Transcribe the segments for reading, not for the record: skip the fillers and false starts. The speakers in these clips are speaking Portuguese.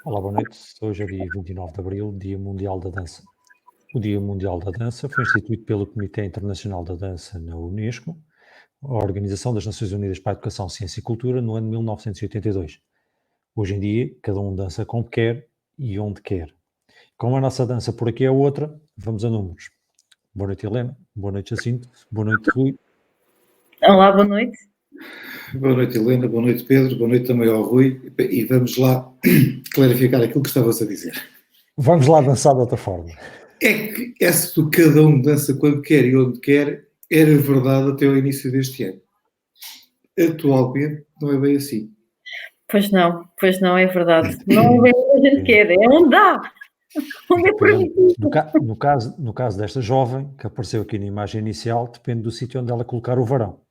Olá, boa noite. Hoje é dia 29 de Abril, Dia Mundial da Dança. O Dia Mundial da Dança foi instituído pelo Comitê Internacional da Dança na Unesco, a Organização das Nações Unidas para a Educação, Ciência e Cultura, no ano de 1982. Hoje em dia, cada um dança como quer e onde quer. Como a nossa dança por aqui é outra, vamos a números. Boa noite, Helena. Boa noite, Jacinto. Boa noite, Rui. Olá, boa noite. Boa noite, Helena. Boa noite, Pedro. Boa noite também ao Rui. E vamos lá clarificar aquilo que estavas a dizer. Vamos lá dançar de outra forma. É que essa do cada um dança quando quer e onde quer era verdade até ao início deste ano. Atualmente não é bem assim. Pois não, é verdade. Não é o que a gente quer, é onde dá. Onde é permitido. No caso desta jovem, que apareceu aqui na imagem inicial, depende do sítio onde ela colocar o varão.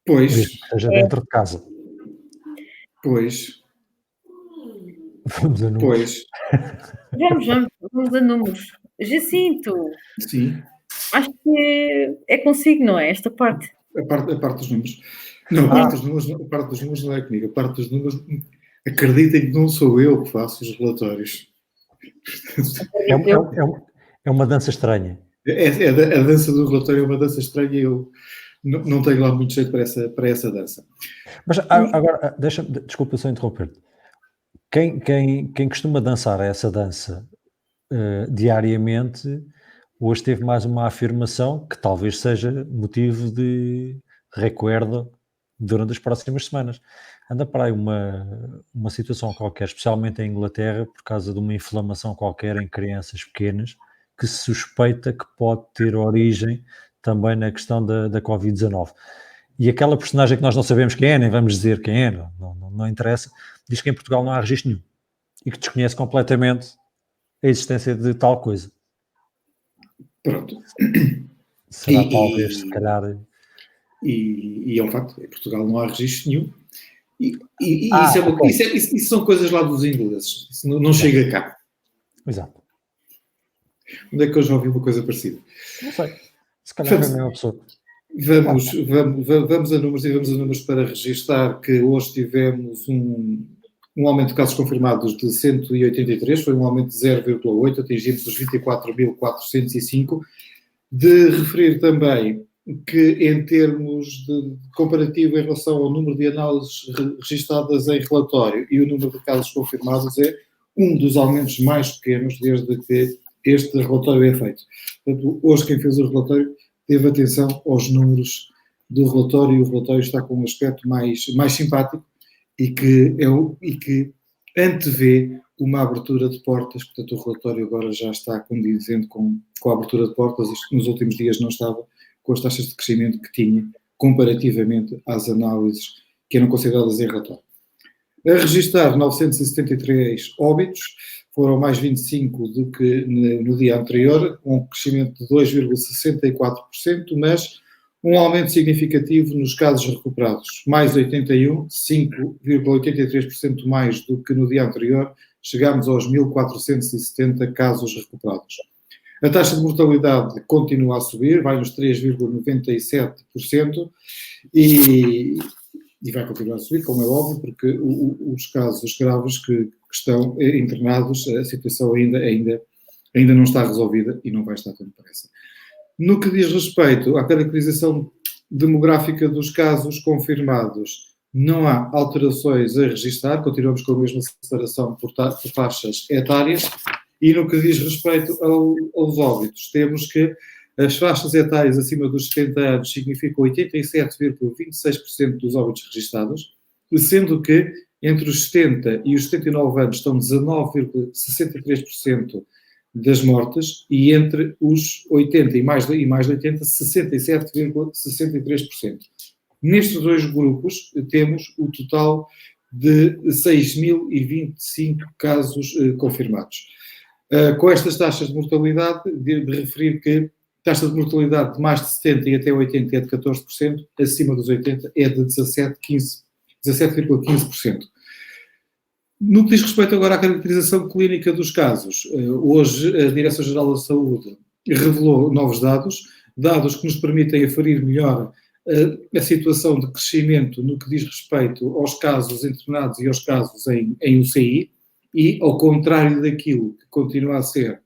Pois. Mesmo que seja dentro de casa. Pois. Vamos a números. Pois. Vamos a números. Jacinto. Sim. Acho que é consigo, não é? Esta parte. A parte dos números. Não, a parte dos números não é comigo. A parte dos números, acreditem que não sou eu que faço os relatórios. É uma dança estranha. A dança do relatório é uma dança estranha e eu não tenho lá muito jeito para essa dança. Mas agora, desculpa só interromper-te. Quem costuma dançar essa dança diariamente, hoje teve mais uma afirmação que talvez seja motivo de recuerdo durante as próximas semanas. Anda para aí uma situação qualquer, especialmente em Inglaterra, por causa de uma inflamação qualquer em crianças pequenas, que se suspeita que pode ter origem também na questão da Covid-19. E aquela personagem que nós não sabemos quem é, nem vamos dizer quem é, não interessa, diz que em Portugal não há registro nenhum e que desconhece completamente a existência de tal coisa. Pronto. Será talvez, se calhar... E é um facto, em Portugal não há registro nenhum. Isso são coisas lá dos ingleses. Isso não chega cá. Exato. Onde é que eu já ouvi uma coisa parecida? Não sei. Se calhar é a mesma pessoa. Vamos a números para registar que hoje tivemos um aumento de casos confirmados de 183, foi um aumento de 0,8, atingimos os 24.405. De referir também que, em termos de comparativo em relação ao número de análises registadas em relatório e o número de casos confirmados, é um dos aumentos mais pequenos desde que este relatório é feito. Portanto, hoje quem fez o relatório teve atenção aos números do relatório e o relatório está com um aspecto mais simpático e que antevê uma abertura de portas. Portanto, o relatório agora já está condizente com a abertura de portas. Isto nos últimos dias não estava com as taxas de crescimento que tinha comparativamente às análises que eram consideradas em relatório. A registrar 973 óbitos, foram mais 25 do que no dia anterior, um crescimento de 2,64%, mas um aumento significativo nos casos recuperados, mais 81, 5,83% mais do que no dia anterior, chegamos aos 1.470 casos recuperados. A taxa de mortalidade continua a subir, vai nos 3,97% e vai continuar a subir, como é óbvio, porque os casos graves que estão internados, a situação ainda não está resolvida e não vai estar, como parece. No que diz respeito à caracterização demográfica dos casos confirmados, não há alterações a registrar, continuamos com a mesma separação por faixas etárias, e no que diz respeito aos óbitos, temos que as faixas etárias acima dos 70 anos significam 87,26% dos óbitos registados, sendo que entre os 70 e os 79 anos estão 19,63% das mortes e entre os 80 e mais de 80, 67,63%. Nestes dois grupos temos o total de 6.025 casos confirmados. Com estas taxas de mortalidade, de referir que taxa de mortalidade de mais de 70 e até 80 é de 14%, acima dos 80 é de 17,15%. No que diz respeito agora à caracterização clínica dos casos, hoje a Direção-Geral da Saúde revelou novos dados que nos permitem aferir melhor a situação de crescimento no que diz respeito aos casos internados e aos casos em UCI, e ao contrário daquilo que continua a ser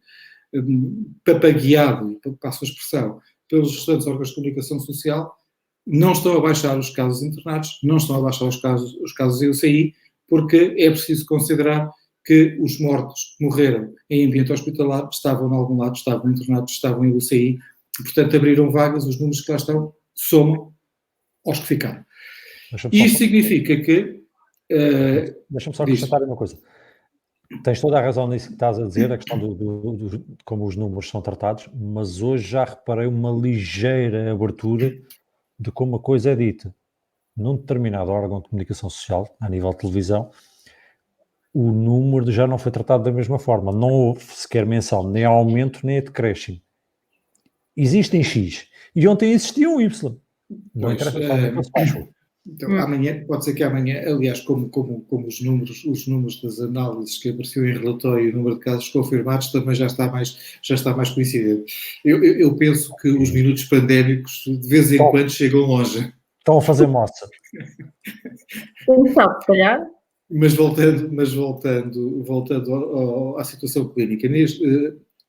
papagueado, passo a expressão, pelos restantes órgãos de comunicação social, não estão a baixar os casos internados, não estão a baixar os casos em UCI, porque é preciso considerar que os mortos que morreram em ambiente hospitalar estavam em algum lado, estavam internados, estavam em UCI, e, portanto abriram vagas, os números que lá estão somam aos que ficaram. E isto significa que... Deixa-me só acrescentar uma coisa. Tens toda a razão nisso que estás a dizer, a questão de como os números são tratados, mas hoje já reparei uma ligeira abertura de como a coisa é dita. Num determinado órgão de comunicação social, a nível de televisão, o número já não foi tratado da mesma forma. Não houve sequer menção nem aumento nem decréscimo. Existem X. E ontem existia um Y. Não interessa qual se baixou. Então, amanhã, pode ser que amanhã, aliás, como os números das análises que apareciam em relatório e o número de casos confirmados também já está mais coincidente. Eu penso que os minutos pandémicos de vez em quando chegam longe. Estão a fazer moça. Não sabe, se calhar. Mas voltando à situação clínica,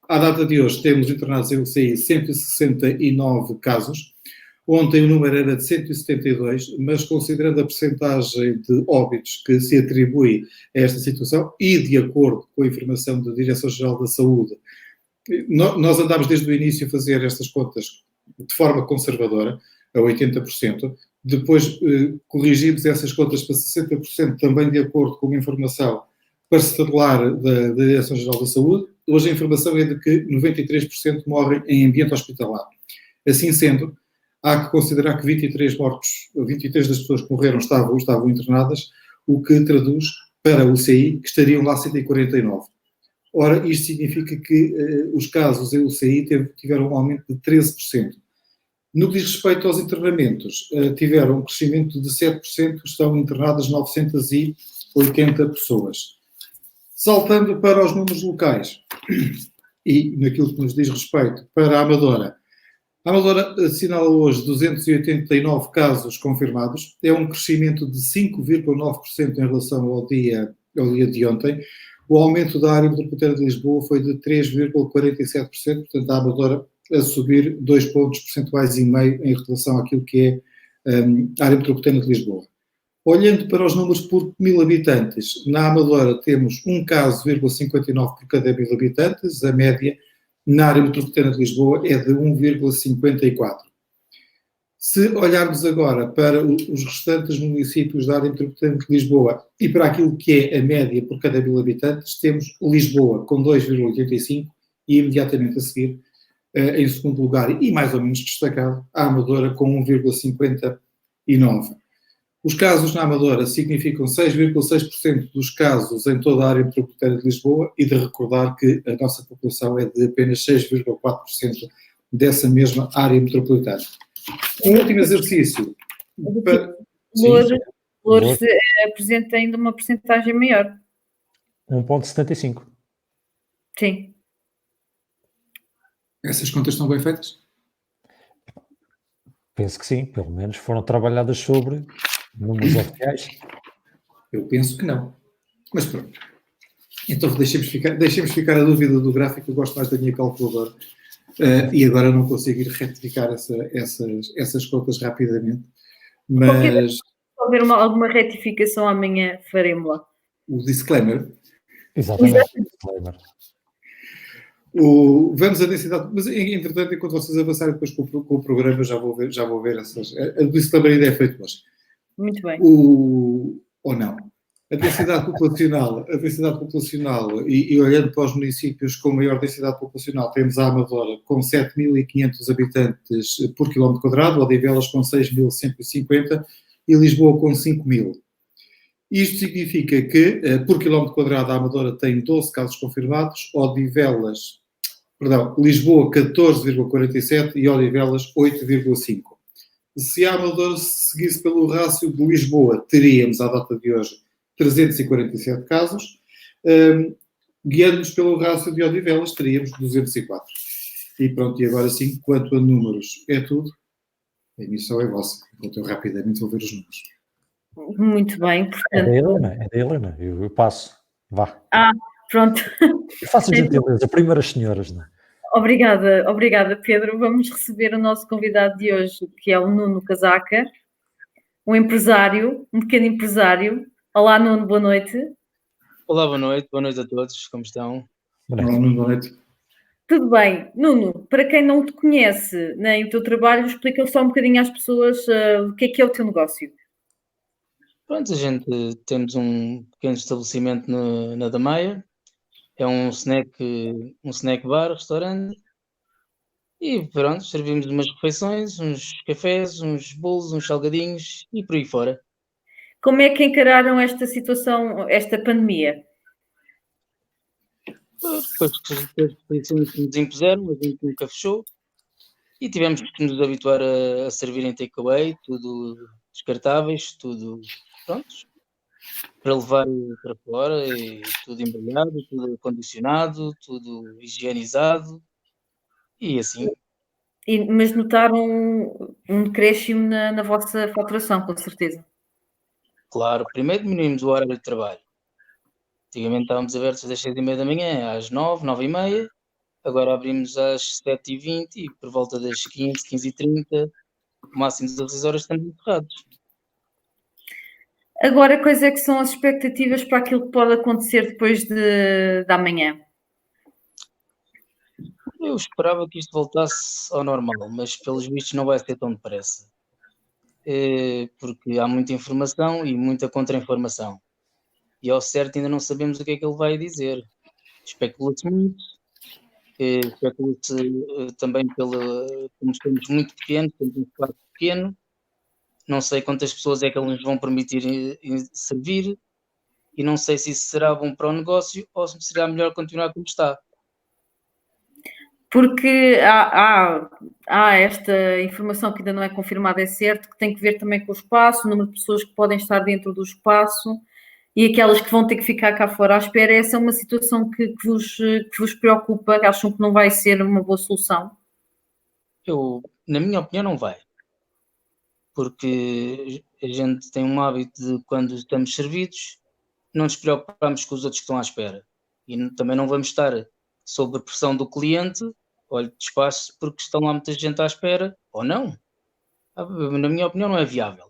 à data de hoje temos internados em UCI 169 casos. Ontem o número era de 172, mas considerando a percentagem de óbitos que se atribui a esta situação e de acordo com a informação da Direção-Geral da Saúde, nós andámos desde o início a fazer estas contas de forma conservadora, a 80%, depois corrigimos essas contas para 60% também de acordo com a informação parcelar da Direção-Geral da Saúde. Hoje a informação é de que 93% morrem em ambiente hospitalar. Assim sendo, há que considerar que 23 das pessoas que morreram estavam internadas, o que traduz para o UCI que estariam lá 149. Ora, isto significa que os casos em UCI tiveram um aumento de 13%. No que diz respeito aos internamentos, tiveram um crescimento de 7%, estão internadas 980 pessoas. Saltando para os números locais, e naquilo que nos diz respeito para a Amadora assinala hoje 289 casos confirmados, é um crescimento de 5,9% em relação ao dia de ontem. O aumento da área metropolitana de Lisboa foi de 3,47%, portanto a Amadora a subir 2 pontos percentuais e meio em relação àquilo que é a área metropolitana de Lisboa. Olhando para os números por 1000 habitantes, na Amadora temos 1 caso, 59 por cada 1000 habitantes, a média na área metropolitana de Lisboa é de 1,54. Se olharmos agora para os restantes municípios da área metropolitana de Lisboa e para aquilo que é a média por cada 1000 habitantes, temos Lisboa com 2,85 e imediatamente a seguir, em segundo lugar e mais ou menos destacado, a Amadora com 1,59. Os casos na Amadora significam 6,6% dos casos em toda a área metropolitana de Lisboa e de recordar que a nossa população é de apenas 6,4% dessa mesma área metropolitana. Um último exercício. Loures apresenta ainda uma percentagem maior. 1,75. Sim. Essas contas estão bem feitas? Penso que sim, pelo menos foram trabalhadas sobre números oficiais. Eu penso que não. Mas pronto. Então deixemos ficar a dúvida do gráfico, eu gosto mais da minha calculadora. E agora não consigo ir retificar essas contas rapidamente. Mas... Se houver alguma retificação amanhã, faremos-la. O disclaimer. Exatamente. Disclaimer. Vamos à densidade, mas entretanto, enquanto vocês avançarem depois com o programa, já vou ver essas. A disclaimer ainda é feito hoje. Muito bem. Ou não. A densidade populacional, e olhando para os municípios com maior densidade populacional, temos a Amadora com 7.500 habitantes por quilómetro quadrado, Odivelas com 6.150 e Lisboa com 5.000. Isto significa que, por quilómetro quadrado, a Amadora tem 12 casos confirmados, Lisboa 14,47 e Odivelas 8,5. Se a Amadora seguisse pelo rácio de Lisboa, teríamos, à data de hoje, 347 casos. Guiando-nos pelo rácio de Odivelas, teríamos 204. E pronto, e agora sim, quanto a números, é tudo. A emissão é vossa. Enquanto eu rapidamente vou ver os números. Muito bem, É portanto. da Helena, eu passo. Vá. Pronto. Eu faço a gentileza, primeiro as senhoras, não é? Obrigada, Pedro. Vamos receber o nosso convidado de hoje, que é o Nuno Casaca, um empresário, um pequeno empresário. Olá, Nuno, boa noite. Olá, boa noite a todos, como estão? Olá, Nuno, boa noite. Tudo bem. Nuno, para quem não te conhece nem o teu trabalho, explica só um bocadinho às pessoas o que é o teu negócio. Pronto, temos um pequeno estabelecimento na Damaia, é um snack bar, restaurante, e pronto, servimos umas refeições, uns cafés, uns bolos, uns salgadinhos e por aí fora. Como é que encararam esta situação, esta pandemia? Depois que as restrições que nos impuseram, a gente nunca fechou e tivemos que nos habituar a servir em takeaway, tudo descartáveis, tudo prontos, para levar para fora, e tudo embrulhado, tudo acondicionado, tudo higienizado e assim. Mas notaram um decréscimo na vossa faturação, com certeza. Claro, primeiro diminuímos o horário de trabalho. Antigamente estávamos abertos das 6h30 da manhã às 9, 9h30, agora abrimos às 7h20 e por volta das 15, 15h30, máximo 16 horas estamos encerrados. Agora, quais é que são as expectativas para aquilo que pode acontecer depois de amanhã? Eu esperava que isto voltasse ao normal, mas pelos vistos não vai ser tão depressa. Porque há muita informação e muita contra-informação. E ao certo ainda não sabemos o que é que ele vai dizer. Especula-se muito, especula-se também como estamos muito pequenos, temos um espaço pequeno, não sei quantas pessoas é que eles nos vão permitir servir e não sei se isso será bom para o negócio ou se será melhor continuar como está. Porque há esta informação que ainda não é confirmada, é certo, que tem que ver também com o espaço, o número de pessoas que podem estar dentro do espaço e aquelas que vão ter que ficar cá fora à espera. Essa é uma situação que vos preocupa? Acham que não vai ser uma boa solução? Na minha opinião, não vai. Porque a gente tem um hábito de, quando estamos servidos, não nos preocupamos com os outros que estão à espera. E também não vamos estar sob a pressão do cliente, olha, despacho, porque estão lá muita gente à espera, ou não. Na minha opinião, não é viável.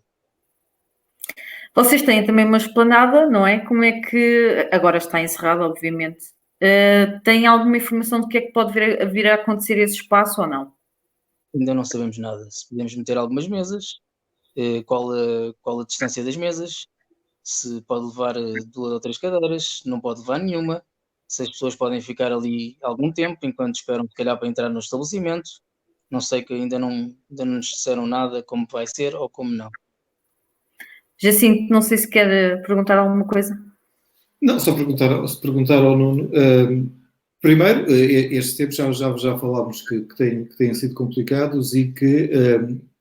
Vocês têm também uma esplanada, não é? Como é que... Agora está encerrada, obviamente. Tem alguma informação do que é que pode vir a acontecer esse espaço ou não? Ainda não sabemos nada. Se podemos meter algumas mesas, qual a distância das mesas, se pode levar 2 ou 3 cadeiras, não pode levar nenhuma, se as pessoas podem ficar ali algum tempo enquanto esperam, se calhar, para entrar no estabelecimento. Não sei, que ainda não nos disseram nada como vai ser ou como não. Jacinto, não sei se quer perguntar alguma coisa. Não, só perguntar ao Nuno. Primeiro, estes tempos já falámos que têm sido complicados e que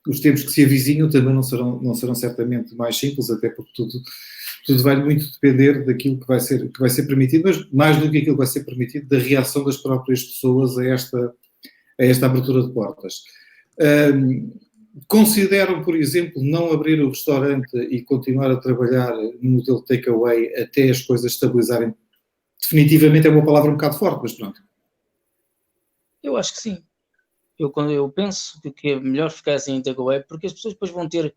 os tempos que se avizinham também não serão certamente mais simples, até porque tudo vai muito depender daquilo que vai ser permitido, mas mais do que aquilo que vai ser permitido, da reação das próprias pessoas a esta abertura de portas. Consideram, por exemplo, não abrir o restaurante e continuar a trabalhar no modelo takeaway até as coisas estabilizarem? Definitivamente é uma palavra um bocado forte, mas pronto. Eu acho que sim. Eu penso que é melhor ficar assim em takeaway, porque as pessoas depois vão ter,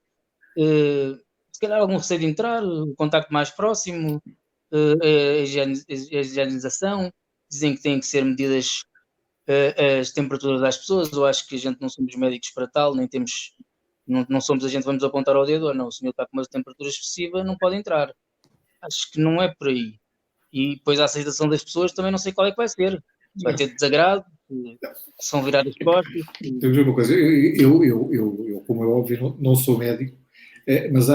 se calhar, algum receio de entrar, o contacto mais próximo, a higienização. Dizem que têm que ser medidas as temperaturas das pessoas. Eu acho que a gente não somos médicos para tal, nem temos, não somos a gente, vamos apontar ao dedo, não, o senhor está com uma temperatura excessiva, não pode entrar. Acho que não é por aí. E depois a aceitação das pessoas também não sei qual é que vai ser. Se vai ter desagrado, se vão virar as costas. Temos uma coisa, eu, como é óbvio, não sou médico, mas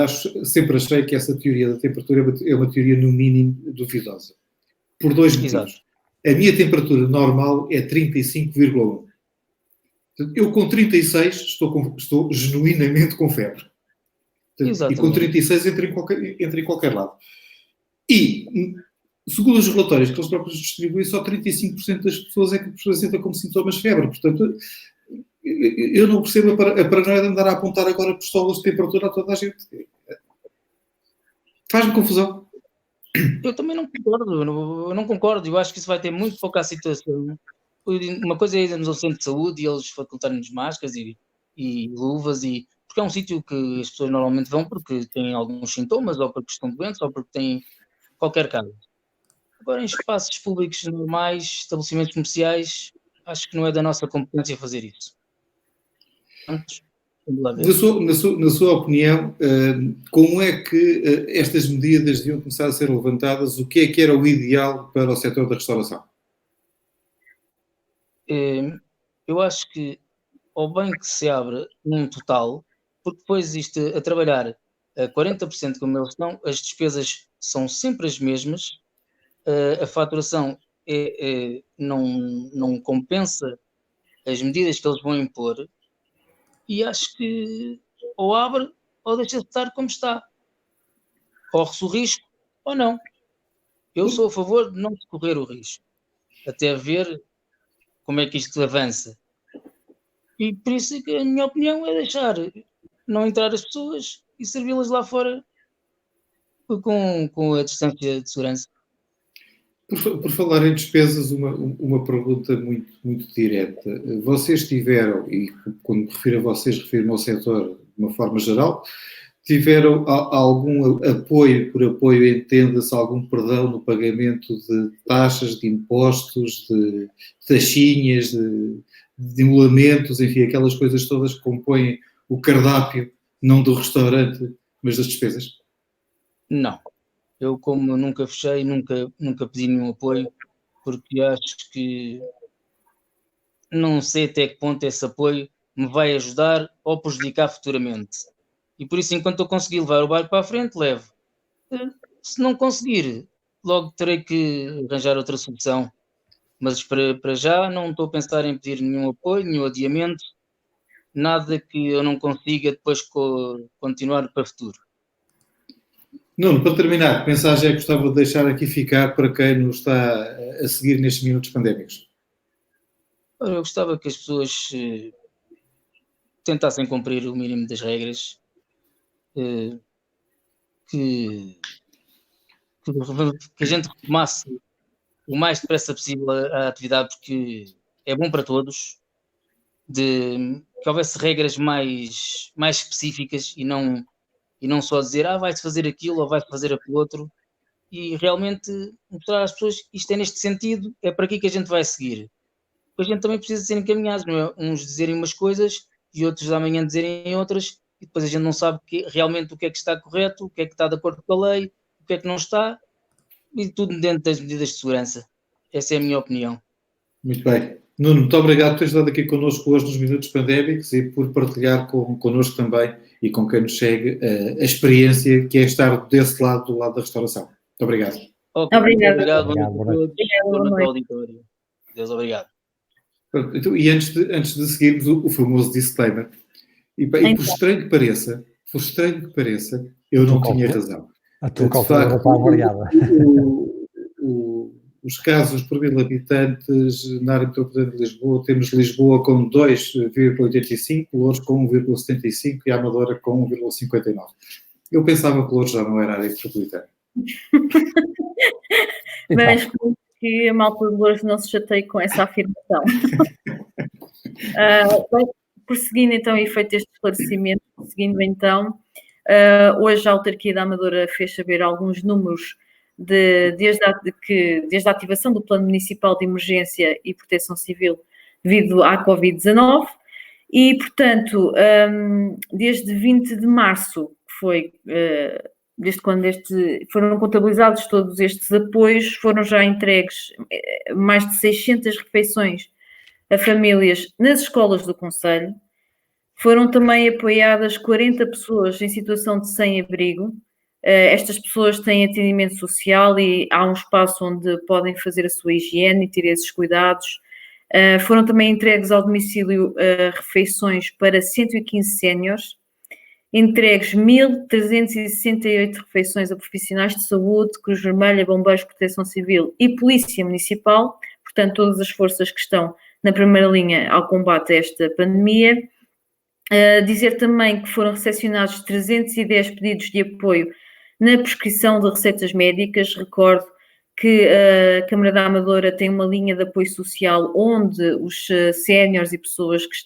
sempre achei que essa teoria da temperatura é uma teoria no mínimo duvidosa. Por 2 motivos. Exato. A minha temperatura normal é 35,1. Eu com 36 estou genuinamente com febre. E com 36 entra em qualquer lado. E, segundo os relatórios que eles próprios distribuem, só 35% das pessoas é que apresentam como sintomas febre. Portanto, Eu não percebo a paranoia de andar a apontar agora pistolas de temperatura a toda a gente. Faz-me confusão. Eu também não concordo, eu não concordo. Eu acho que isso vai ter muito pouca situação. Uma coisa é irmos ao centro de saúde e eles facultarem-nos máscaras e luvas, porque é um sítio que as pessoas normalmente vão porque têm alguns sintomas, ou porque estão doentes, ou porque têm qualquer caso. Agora, em espaços públicos normais, estabelecimentos comerciais, acho que não é da nossa competência fazer isso. Vamos lá ver. Na sua opinião, como é que estas medidas deviam começar a ser levantadas? O que é que era o ideal para o setor da restauração? Eu acho que, ao bem que se abre num total, porque depois isto a trabalhar a 40% como eles estão, as despesas são sempre as mesmas, a faturação não compensa as medidas que eles vão impor, e acho que ou abre ou deixa de estar como está. Corre-se o risco ou não. Eu sou a favor de não se correr o risco, até ver como é que isto avança. E por isso é que a minha opinião é deixar não entrar as pessoas e servi-las lá fora com a distância de segurança. Por falar em despesas, uma pergunta muito, muito direta. Vocês tiveram, e quando me refiro a vocês, refiro-me ao setor de uma forma geral, tiveram algum apoio, por apoio entenda-se, algum perdão no pagamento de taxas, de impostos, de taxinhas, de emolamentos, enfim, aquelas coisas todas que compõem o cardápio, não do restaurante, mas das despesas? Não. Eu, como nunca fechei, nunca pedi nenhum apoio, porque acho que não sei até que ponto esse apoio me vai ajudar ou prejudicar futuramente. E por isso, enquanto eu conseguir levar o barco para a frente, levo. Se não conseguir, logo terei que arranjar outra solução. Mas para já não estou a pensar em pedir nenhum apoio, nenhum adiamento, nada que eu não consiga depois continuar para o futuro. Nuno, para terminar, que mensagem é que gostava de deixar aqui ficar para quem nos está a seguir nestes minutos pandémicos? Eu gostava que as pessoas tentassem cumprir o mínimo das regras, que a gente retomasse o mais depressa possível a atividade, porque é bom para todos, que houvesse regras mais específicas e não só dizer vai-se fazer aquilo ou vai-se fazer aquilo outro, e realmente mostrar às pessoas isto é neste sentido, é para aqui que a gente vai seguir. A gente também precisa ser encaminhados, não é? Uns dizerem umas coisas e outros amanhã dizerem outras, e depois a gente não sabe realmente o que é que está correto, o que é que está de acordo com a lei, o que é que não está, e tudo dentro das medidas de segurança. Essa é a minha opinião. Muito bem. Nuno, muito obrigado por teres estado aqui connosco hoje nos Minutos Pandémicos e por partilhar connosco também e com quem nos segue a experiência que é estar desse lado, do lado da restauração. Muito obrigado. Okay, Obrigada. Boa noite a todos. Boa noite ao auditório. Deus obrigado. Então, e antes de seguirmos o famoso disclaimer, e por estranho que pareça, eu não tinha razão. A tua calculadora está variada. Os casos por mil habitantes na área metropolitana de Lisboa, temos Lisboa com 2,85, Loures com 1,75 e a Amadora com 1,59. Eu pensava que Loures já não era área metropolitana. Mas que a malta de Loures não se chateie com essa afirmação. Prosseguindo então, e feito este esclarecimento, hoje a autarquia da Amadora fez saber alguns números desde a ativação do Plano Municipal de Emergência e Proteção Civil devido à Covid-19 e, portanto, desde 20 de março, que foi desde quando foram contabilizados todos estes apoios, foram já entregues mais de 600 refeições a famílias nas escolas do concelho. Foram também apoiadas 40 pessoas em situação de sem-abrigo. Estas pessoas têm atendimento social e há um espaço onde podem fazer a sua higiene e ter esses cuidados. Foram também entregues ao domicílio refeições para 115 séniores, entregues 1.368 refeições a profissionais de saúde, Cruz Vermelha, Bombeiros, Proteção Civil e Polícia Municipal, portanto todas as forças que estão na primeira linha ao combate a esta pandemia. Dizer também que foram recepcionados 310 pedidos de apoio na prescrição de receitas médicas. Recordo que a Câmara da Amadora tem uma linha de apoio social onde os séniores e pessoas que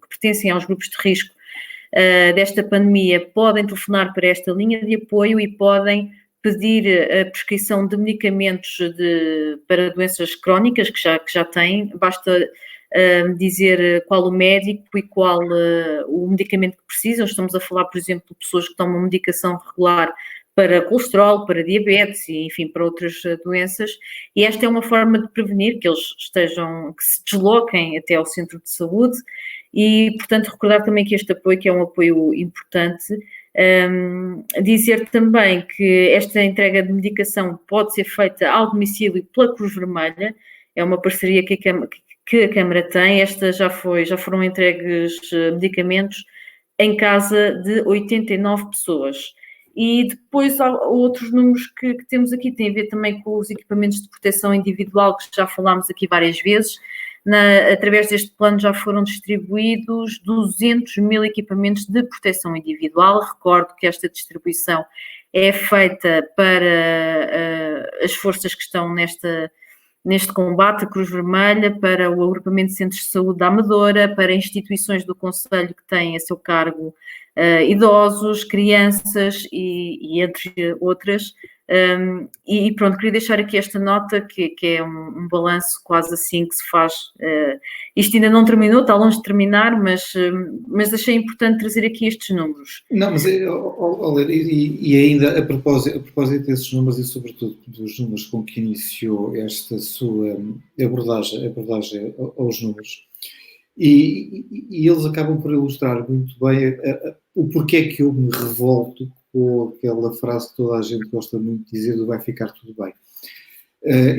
pertencem aos grupos de risco desta pandemia podem telefonar para esta linha de apoio e podem pedir a prescrição de medicamentos para doenças crónicas que já têm. Basta dizer qual o médico e qual o medicamento que precisam. Estamos a falar, por exemplo, de pessoas que tomam medicação regular para colesterol, para diabetes e, enfim, para outras doenças. E esta é uma forma de prevenir que eles que se desloquem até ao centro de saúde e, portanto, recordar também que este apoio, que é um apoio importante. Dizer também que esta entrega de medicação pode ser feita ao domicílio pela Cruz Vermelha. É uma parceria que a Câmara tem. Já foram entregues medicamentos em casa de 89 pessoas. E depois há outros números que temos aqui, tem a ver também com os equipamentos de proteção individual, que já falámos aqui várias vezes. Através deste plano já foram distribuídos 200 mil equipamentos de proteção individual. Recordo que esta distribuição é feita para as forças que estão neste combate, a Cruz Vermelha, para o Agrupamento de Centros de Saúde da Amadora, para instituições do Conselho que têm a seu cargo idosos, crianças e entre outras. E pronto, queria deixar aqui esta nota, que é um balanço quase assim que se faz. Isto ainda não terminou, está longe de terminar, mas achei importante trazer aqui estes números. Não, mas e ainda a propósito desses números e sobretudo dos números com que iniciou esta sua abordagem aos números, e eles acabam por ilustrar muito bem o porquê que eu me revolto com aquela frase que toda a gente gosta muito de dizer do vai ficar tudo bem.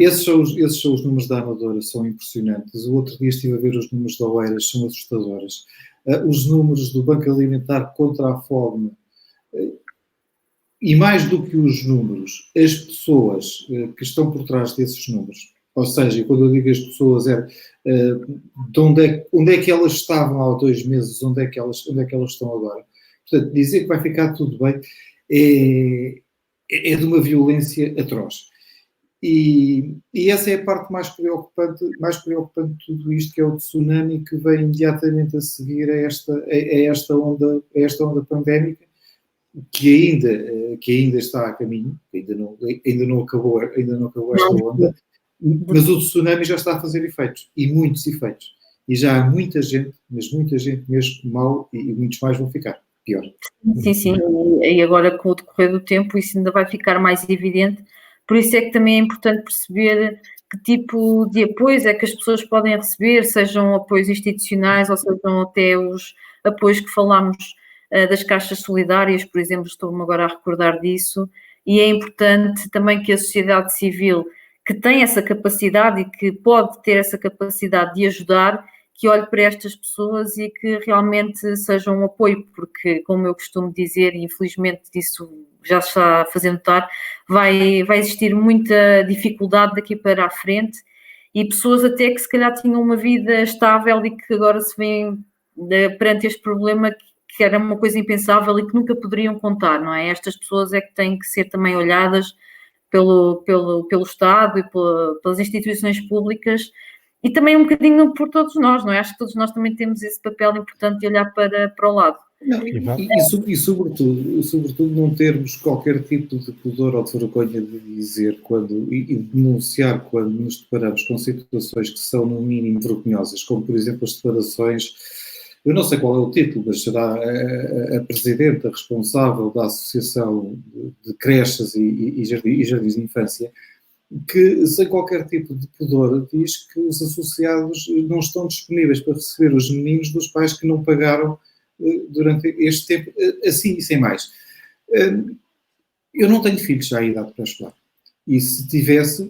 Esses são os números da Amadora, são impressionantes. O outro dia estive a ver os números da Oeiras, são assustadores. Os números do Banco Alimentar contra a fome, e mais do que os números, as pessoas que estão por trás desses números. Ou seja, quando eu digo as pessoas, de onde é que elas estavam há 2 meses, onde é que elas estão agora. Portanto, dizer que vai ficar tudo bem é de uma violência atroz. E essa é a parte mais preocupante de tudo isto, que é o tsunami que vem imediatamente a seguir a esta onda pandémica, que ainda está a caminho, ainda não acabou esta onda, mas o tsunami já está a fazer efeitos, e muitos efeitos. E já há muita gente, mas muita gente mesmo mal, e muitos mais vão ficar pior. Sim. E agora, com o decorrer do tempo, isso ainda vai ficar mais evidente. Por isso é que também é importante perceber que tipo de apoios é que as pessoas podem receber, sejam apoios institucionais ou sejam até os apoios que falámos das caixas solidárias, por exemplo, estou-me agora a recordar disso. E é importante também que a sociedade civil, que tem essa capacidade e que pode ter essa capacidade de ajudar, que olhe para estas pessoas e que realmente seja um apoio, porque, como eu costumo dizer, e infelizmente isso já se está a fazer notar, vai existir muita dificuldade daqui para a frente e pessoas até que se calhar tinham uma vida estável e que agora se veem perante este problema que era uma coisa impensável e que nunca poderiam contar, não é? Estas pessoas é que têm que ser também olhadas pelo Estado e pelas instituições públicas e também um bocadinho por todos nós, não é? Acho que todos nós também temos esse papel importante de olhar para o lado. Não, e sobretudo não termos qualquer tipo de pudor ou de vergonha de dizer e de denunciar quando nos deparamos com situações que são no mínimo vergonhosas, como por exemplo as declarações, eu não sei qual é o título, mas será a presidenta responsável da Associação de Creches e Jardins de Infância, que sem qualquer tipo de pudor diz que os associados não estão disponíveis para receber os meninos dos pais que não pagaram durante este tempo, assim e sem mais. Eu não tenho filhos já à idade pré-escolar. E se tivesse,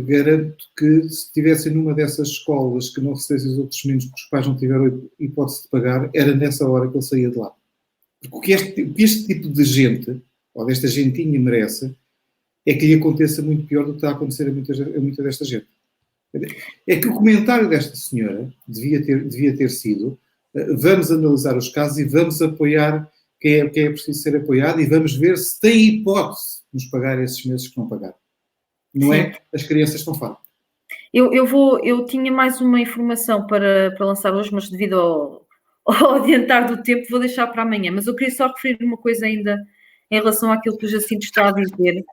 garanto que se estivessem numa dessas escolas que não recebessem os outros meninos porque os pais não tiveram hipótese de pagar, era nessa hora que ele saía de lá. Porque este tipo de gente, ou desta gentinha merece, é que lhe aconteça muito pior do que está a acontecer a muita desta gente. É que o comentário desta senhora devia ter sido: vamos analisar os casos e vamos apoiar quem é preciso ser apoiado e vamos ver se tem hipótese de nos pagar esses meses que não pagaram. Não Sim. é? As crianças estão fora. Eu tinha mais uma informação para lançar hoje, mas devido ao adiantar do tempo vou deixar para amanhã. Mas eu queria só referir uma coisa ainda em relação àquilo que o Jacinto está a dizer.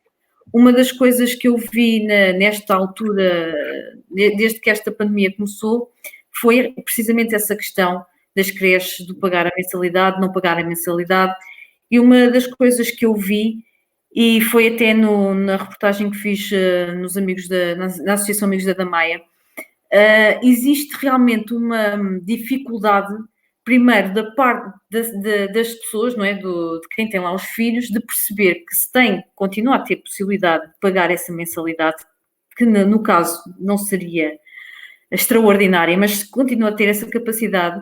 Uma das coisas que eu vi nesta altura, desde que esta pandemia começou, foi precisamente essa questão das creches, de pagar a mensalidade, não pagar a mensalidade. E uma das coisas que eu vi, e foi até na reportagem que fiz na Associação Amigos da Damaia, existe realmente uma dificuldade, primeiro, da parte das pessoas, não é? De quem tem lá os filhos, de perceber que se continua a ter possibilidade de pagar essa mensalidade, que no caso não seria extraordinária, mas se continua a ter essa capacidade,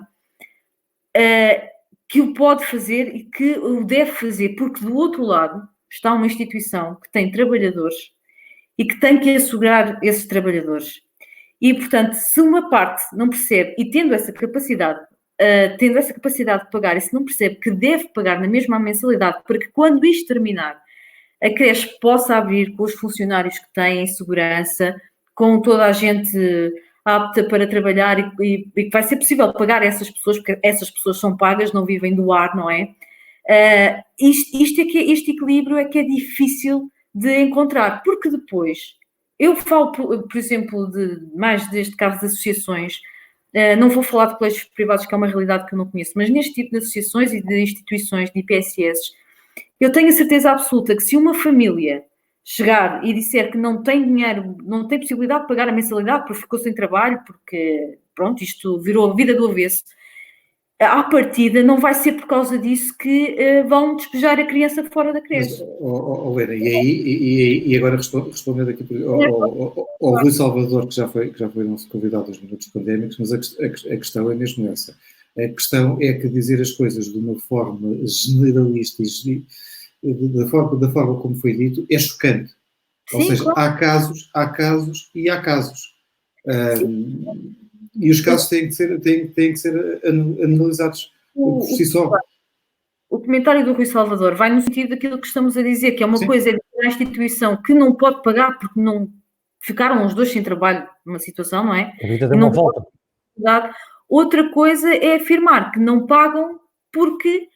que o pode fazer e que o deve fazer, porque do outro lado está uma instituição que tem trabalhadores e que tem que assegurar esses trabalhadores. E, portanto, se uma parte não percebe, e tendo essa capacidade de pagar, e se não percebe que deve pagar na mesma mensalidade, para que quando isto terminar, a creche possa abrir com os funcionários que têm segurança, com toda a gente apta para trabalhar e que vai ser possível pagar essas pessoas, porque essas pessoas são pagas, não vivem do ar, não é? Este equilíbrio é que é difícil de encontrar, porque depois, eu falo, por exemplo, mais deste caso de associações, não vou falar de colégios privados, que é uma realidade que eu não conheço, mas neste tipo de associações e de instituições, de IPSS, eu tenho a certeza absoluta que se uma família chegar e disser que não tem dinheiro, não tem possibilidade de pagar a mensalidade porque ficou sem trabalho, porque, pronto, isto virou a vida do avesso, à partida não vai ser por causa disso que vão despejar a criança fora da creche. Helena, e agora respondendo aqui ao Rui Salvador, que já foi nosso convidado dos Minutos Pandémicos, mas a questão é mesmo essa. A questão é que dizer as coisas de uma forma generalista e da forma como foi dito é chocante. Ou seja, claro. Há casos e há casos. E os casos têm que ser analisados por si só. O comentário do Rui Salvador vai no sentido daquilo que estamos a dizer, que é uma coisa de uma instituição que não pode pagar porque não ficaram os dois sem trabalho numa situação, não é? A vida deu uma volta. Outra coisa é afirmar que não pagam porque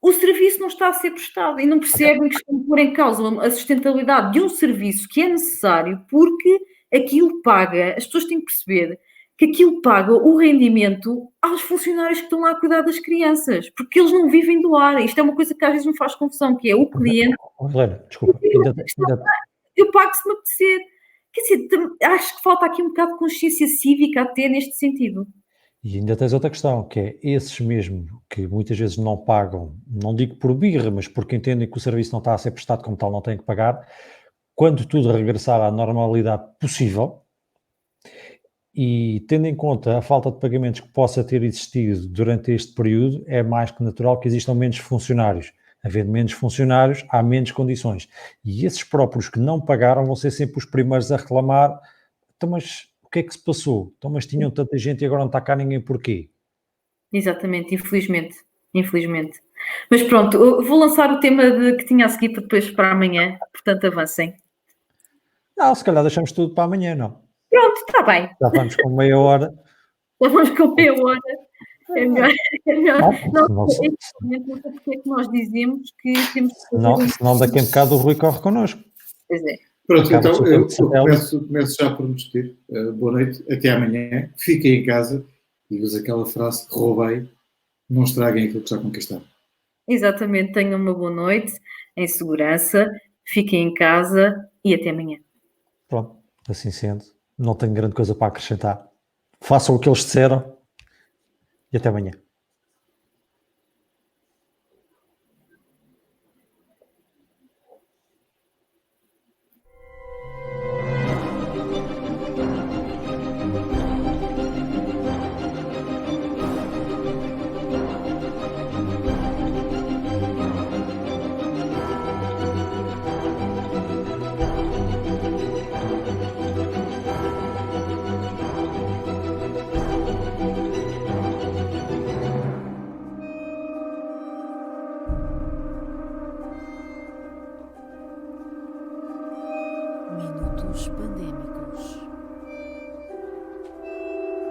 o serviço não está a ser prestado e não percebem que estão a pôr em causa a sustentabilidade de um serviço que é necessário porque aquilo paga, as pessoas têm que perceber que aquilo paga o rendimento aos funcionários que estão lá a cuidar das crianças, porque eles não vivem do ar. Isto é uma coisa que às vezes me faz confusão, que é o cliente... Helena, desculpa. Eu pago se me apetecer. Quer dizer, acho que falta aqui um bocado de consciência cívica até neste sentido. E ainda tens outra questão, que é esses mesmo que muitas vezes não pagam, não digo por birra, mas porque entendem que o serviço não está a ser prestado como tal, não têm que pagar, quando tudo regressar à normalidade possível, e tendo em conta a falta de pagamentos que possa ter existido durante este período, é mais que natural que existam menos funcionários. Havendo menos funcionários, há menos condições. E esses próprios que não pagaram vão ser sempre os primeiros a reclamar. Então, mas o que é que se passou? Então, mas tinham tanta gente e agora não está cá ninguém porquê? Exatamente, infelizmente. Mas pronto, eu vou lançar o tema que tinha a seguir para depois para amanhã, portanto avancem. Não, se calhar deixamos tudo para amanhã, não? Pronto, está bem. Já vamos com meia hora. É melhor. Não sei porque é que nós dizemos que temos que fazer... Senão daqui a bocado o Rui corre connosco. Pois é. Pronto, então eu começo já por me despedir. Boa noite, até amanhã. Fiquem em casa e usa aquela frase: roubei, não estraguem aquilo que já conquistaram. Exatamente, tenham uma boa noite, em segurança, fiquem em casa e até amanhã. Pronto, assim sendo, não tenho grande coisa para acrescentar. Façam o que eles disseram e até amanhã.